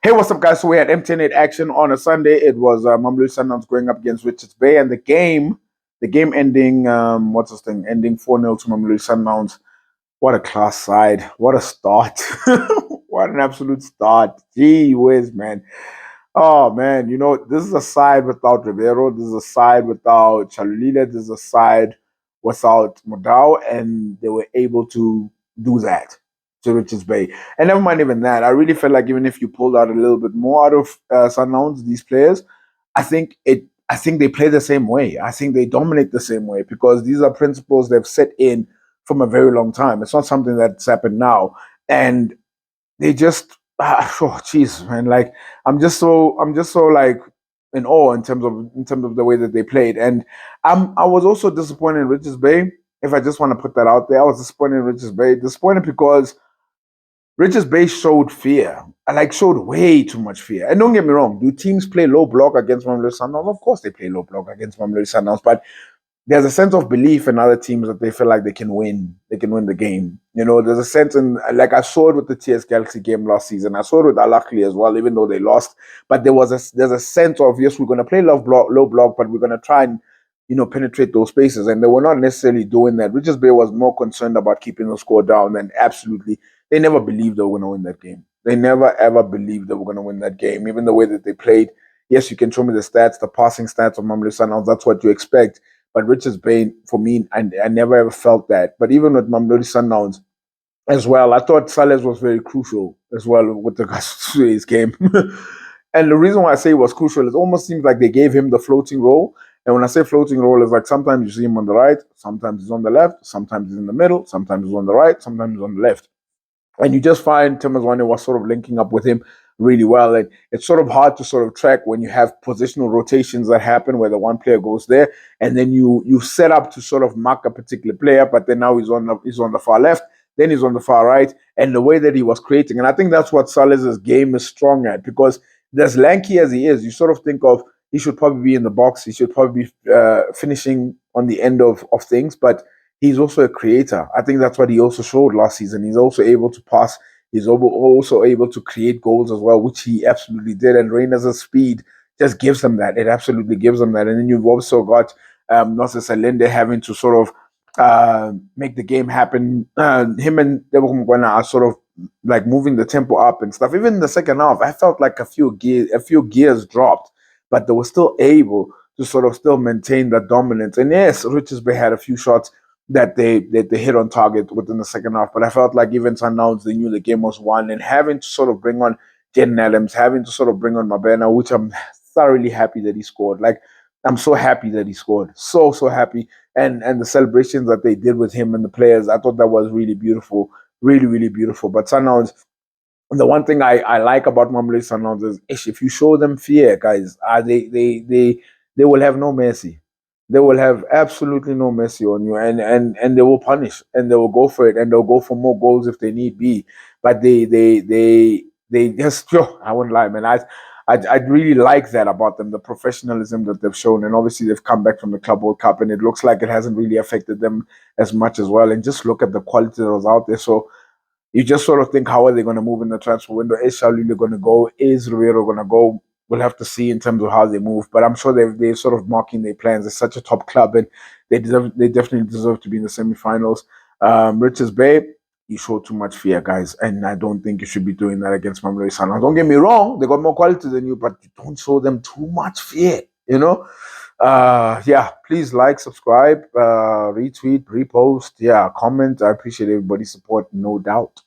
Hey, what's up, guys? So we had M10 action on a Sunday. It was Mamelodi Sundowns going up against Richards Bay, and the game ending, what's this thing? Ending 4-0 to Mamelodi Sundowns. What a class side! What a start! What an absolute start! Gee whiz, man! Oh man, this is a side without Rivero. This is a side without Chalulile. This is a side without Modao, and they were able to do that to Richards Bay. And never mind even that. I really felt like even if you pulled out a little bit more out of Sundowns, these players, I think it. I think they play the same way. I think they dominate the same way because these are principles they've set in from a very long time. It's not something that's happened now, and they just oh jeez man, like I'm just so like in awe in terms of the way that they played. And I was also disappointed in Richards Bay. If I just want to put that out there, I was disappointed in Richards Bay. Disappointed because Richards Bay showed fear. I like showed way too much fear. And don't get me wrong, do teams play low block against Mamelodi Sundowns? Of course they play low block against Mamelodi Sundowns, but there's a sense of belief in other teams that they feel like they can win. They can win the game. There's a sense in, like I saw it with the TS Galaxy game last season. I saw it with Al Ahly as well, even though they lost. But there's a sense of, yes, we're going to play low block, but we're going to try and penetrate those spaces. And they were not necessarily doing that. Richards Bay was more concerned about keeping the score down than absolutely. They never believed they were going to win that game. They never ever believed they were going to win that game, even the way that they played. Yes, you can show me the stats, the passing stats of Mamelodi Sundowns. That's what you expect. But Richards Bay, for me, I never ever felt that. But even with Mamelodi Sundowns as well, I thought Saleh was very crucial as well with regards to his game. And the reason why I say it was crucial, it almost seems like they gave him the floating role. And when I say floating role, it's like sometimes you see him on the right, sometimes he's on the left, sometimes he's in the middle, sometimes he's on the right, sometimes he's on the left. And you just find Tim Wande was sort of linking up with him really well. And it's sort of hard to sort of track when you have positional rotations that happen where the one player goes there and then you set up to sort of mark a particular player, but then now he's on the far left, then he's on the far right, and the way that he was creating. And I think that's what Saleh's game is strong at, because as lanky as he is, you sort of think of he should probably be in the box, he should probably be finishing on the end of things, but he's also a creator. I think that's what he also showed last season. He's also able to pass. He's also able to create goals as well, which he absolutely did. And Reyna's speed just gives them that. It absolutely gives them that. And then you've also got Nonsense Alende having to sort of make the game happen. Him and Debo Mugwana are sort of like moving the tempo up and stuff. Even in the second half, I felt like a few gears dropped, but they were still able to sort of still maintain that dominance. And yes, Richards Bay had a few shots that they hit on target within the second half. But I felt like even Sundowns, they knew the game was won, and having to sort of bring on Jaden Adams, having to sort of bring on Mabena, which I'm thoroughly happy that he scored. Like, I'm so happy that he scored. So happy. And the celebrations that they did with him and the players, I thought that was really beautiful. Really, really beautiful. But Sundowns, the one thing I like about Mamelodi Sundowns is if you show them fear, guys, they will have no mercy. They will have absolutely no mercy on you, and they will punish, and they will go for it, and they'll go for more goals if they need be. But they just I wouldn't lie, man. I really like that about them, the professionalism that they've shown, and obviously they've come back from the Club World Cup, and it looks like it hasn't really affected them as much as well. And just look at the quality that was out there. So you just sort of think, how are they going to move in the transfer window? Is Shaolili going to go? Is Rivero going to go? We'll have to see in terms of how they move. But I'm sure they're sort of marking their plans. It's such a top club, and they definitely deserve to be in the semifinals. Richards Bay, you show too much fear, guys, and I don't think you should be doing that against Mamelodi Sundowns. Don't get me wrong, they got more quality than you, but you don't show them too much fear, yeah, please like, subscribe, retweet, repost, comment. I appreciate everybody's support, no doubt.